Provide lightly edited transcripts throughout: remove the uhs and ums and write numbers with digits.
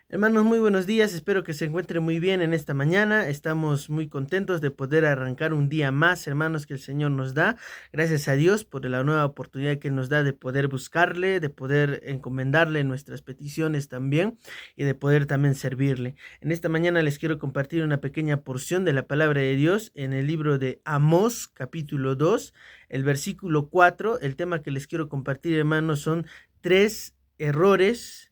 Hermanos, muy buenos días, espero que se encuentren muy bien en esta mañana. Estamos muy contentos de poder arrancar un día más, hermanos, que el Señor nos da. Gracias a Dios por la nueva oportunidad que nos da de poder buscarle, de poder encomendarle nuestras peticiones también y de poder también servirle. En esta mañana les quiero compartir una pequeña porción de la palabra de Dios en el libro de Amós, capítulo 2, el versículo 4. El tema que les quiero compartir, hermanos, son 3 errores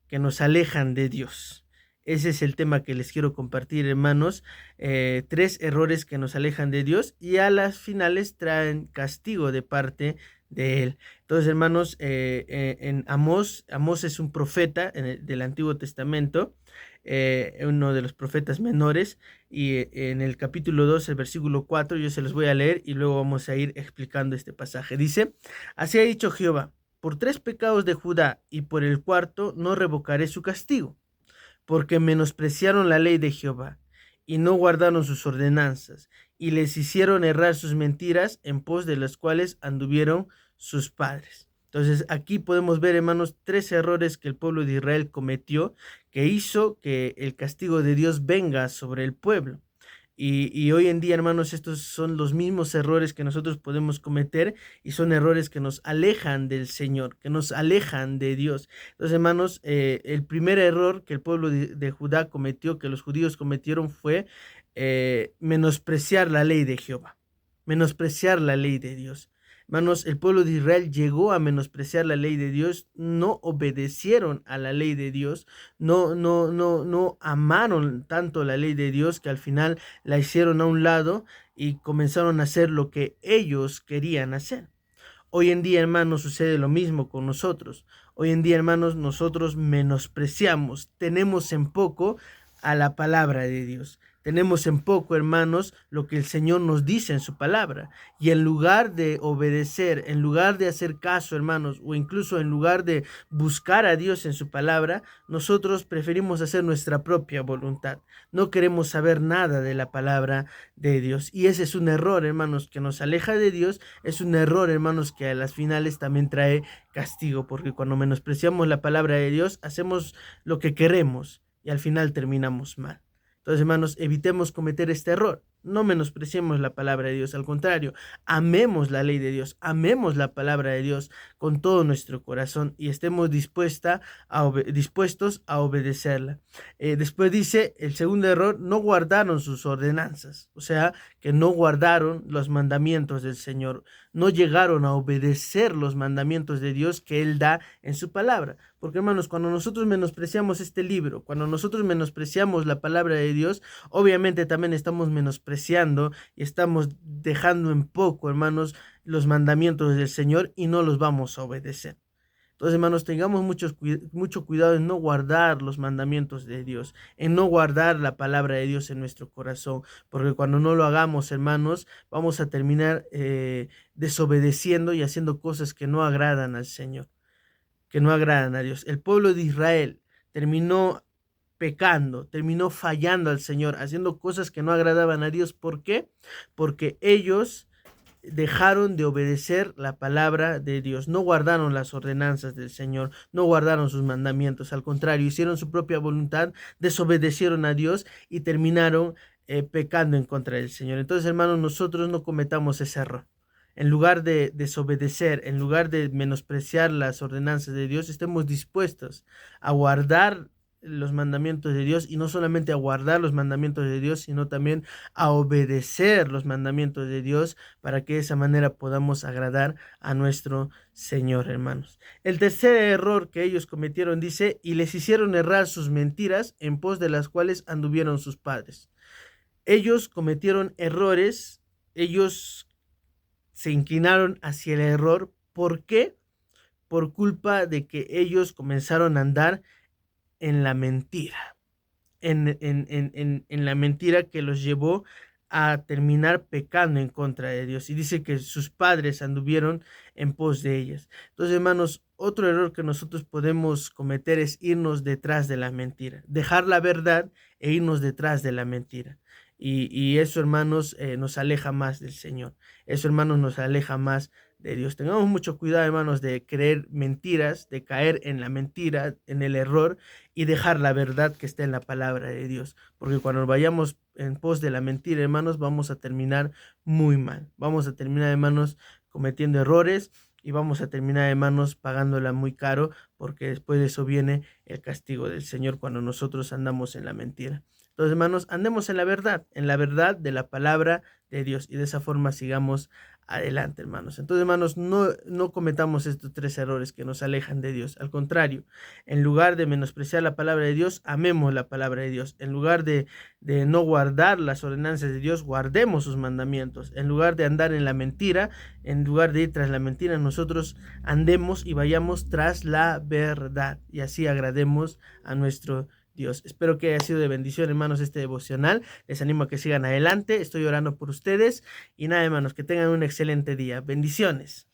que nos alejan de Dios. Ese es el tema que les quiero compartir, hermanos. 3 errores que nos alejan de Dios y a las finales traen castigo de parte de Él. Entonces, hermanos, en Amós es un profeta del Antiguo Testamento, uno de los profetas menores, y en el capítulo 2, el versículo 4, yo se los voy a leer y luego vamos a ir explicando este pasaje. Dice: así ha dicho Jehová: por 3 pecados de Judá y por el cuarto no revocaré su castigo, porque menospreciaron la ley de Jehová y no guardaron sus ordenanzas, y les hicieron errar sus mentiras, en pos de las cuales anduvieron sus padres. Entonces aquí podemos ver, hermanos, 3 errores que el pueblo de Israel cometió, que hizo que el castigo de Dios venga sobre el pueblo. Y hoy en día, hermanos, estos son los mismos errores que nosotros podemos cometer, y son errores que nos alejan del Señor, que nos alejan de Dios. Entonces, hermanos, el primer error que el pueblo de Judá cometió, que los judíos cometieron, fue menospreciar la ley de Jehová, menospreciar la ley de Dios. Hermanos, el pueblo de Israel llegó a menospreciar la ley de Dios, no obedecieron a la ley de Dios, no amaron tanto la ley de Dios, que al final la hicieron a un lado y comenzaron a hacer lo que ellos querían hacer. Hoy en día, hermanos, sucede lo mismo con nosotros. Hoy en día, hermanos, nosotros menospreciamos, tenemos en poco a la palabra de Dios. Tenemos en poco, hermanos, lo que el Señor nos dice en su palabra. Y en lugar de obedecer, en lugar de hacer caso, hermanos, o incluso en lugar de buscar a Dios en su palabra, nosotros preferimos hacer nuestra propia voluntad. No queremos saber nada de la palabra de Dios. Y ese es un error, hermanos, que nos aleja de Dios. Es un error, hermanos, que a las finales también trae castigo, porque cuando menospreciamos la palabra de Dios, hacemos lo que queremos y al final terminamos mal. Entonces, hermanos, evitemos cometer este error. No menospreciemos la palabra de Dios, al contrario, amemos la ley de Dios, amemos la palabra de Dios con todo nuestro corazón y estemos dispuestos a obedecerla. Después dice el segundo error: no guardaron sus ordenanzas, o sea, que no guardaron los mandamientos del Señor, no llegaron a obedecer los mandamientos de Dios que Él da en su palabra. Porque, hermanos, cuando nosotros menospreciamos este libro, cuando nosotros menospreciamos la palabra de Dios, obviamente también estamos menospreciando y estamos dejando en poco, hermanos, los mandamientos del Señor, y no los vamos a obedecer. Entonces, hermanos, tengamos mucho cuidado en no guardar los mandamientos de Dios, en no guardar la palabra de Dios en nuestro corazón, porque cuando no lo hagamos, hermanos, vamos a terminar desobedeciendo y haciendo cosas que no agradan al Señor, que no agradan a Dios. El pueblo de Israel terminó pecando, terminó fallando al Señor, haciendo cosas que no agradaban a Dios. ¿Por qué? Porque ellos dejaron de obedecer la palabra de Dios, no guardaron las ordenanzas del Señor, no guardaron sus mandamientos, al contrario, hicieron su propia voluntad, desobedecieron a Dios y terminaron pecando en contra del Señor. Entonces, hermanos, nosotros no cometamos ese error. En lugar de desobedecer, en lugar de menospreciar las ordenanzas de Dios, estemos dispuestos a guardar los mandamientos de Dios, y no solamente a guardar los mandamientos de Dios, sino también a obedecer los mandamientos de Dios, para que de esa manera podamos agradar a nuestro Señor, hermanos. El tercer error que ellos cometieron dice: y les hicieron errar sus mentiras, en pos de las cuales anduvieron sus padres. Ellos cometieron errores, ellos se inclinaron hacia el error. ¿Por qué? Por culpa de que ellos comenzaron a andar en la mentira, en la mentira que los llevó a terminar pecando en contra de Dios. Y dice que sus padres anduvieron en pos de ellas. Entonces, hermanos, otro error que nosotros podemos cometer es irnos detrás de la mentira, dejar la verdad e irnos detrás de la mentira. Y eso, hermanos, nos aleja más del Señor. Eso, hermanos, nos aleja más de Dios. Tengamos mucho cuidado, hermanos, de creer mentiras, de caer en la mentira, en el error y dejar la verdad que está en la palabra de Dios. Porque cuando vayamos en pos de la mentira, hermanos, vamos a terminar muy mal. Vamos a terminar, hermanos, cometiendo errores y vamos a terminar, hermanos, pagándola muy caro, porque después de eso viene el castigo del Señor cuando nosotros andamos en la mentira. Entonces, hermanos, andemos en la verdad de la palabra de Dios, y de esa forma sigamos adelante, hermanos. Entonces, hermanos, no cometamos estos tres errores que nos alejan de Dios. Al contrario, en lugar de menospreciar la palabra de Dios, amemos la palabra de Dios. En lugar de no guardar las ordenanzas de Dios, guardemos sus mandamientos. En lugar de andar en la mentira, en lugar de ir tras la mentira, nosotros andemos y vayamos tras la verdad, y así agrademos a nuestro Dios. Espero que haya sido de bendición, hermanos, este devocional. Les animo a que sigan adelante. Estoy orando por ustedes. Y nada, hermanos, que tengan un excelente día. Bendiciones.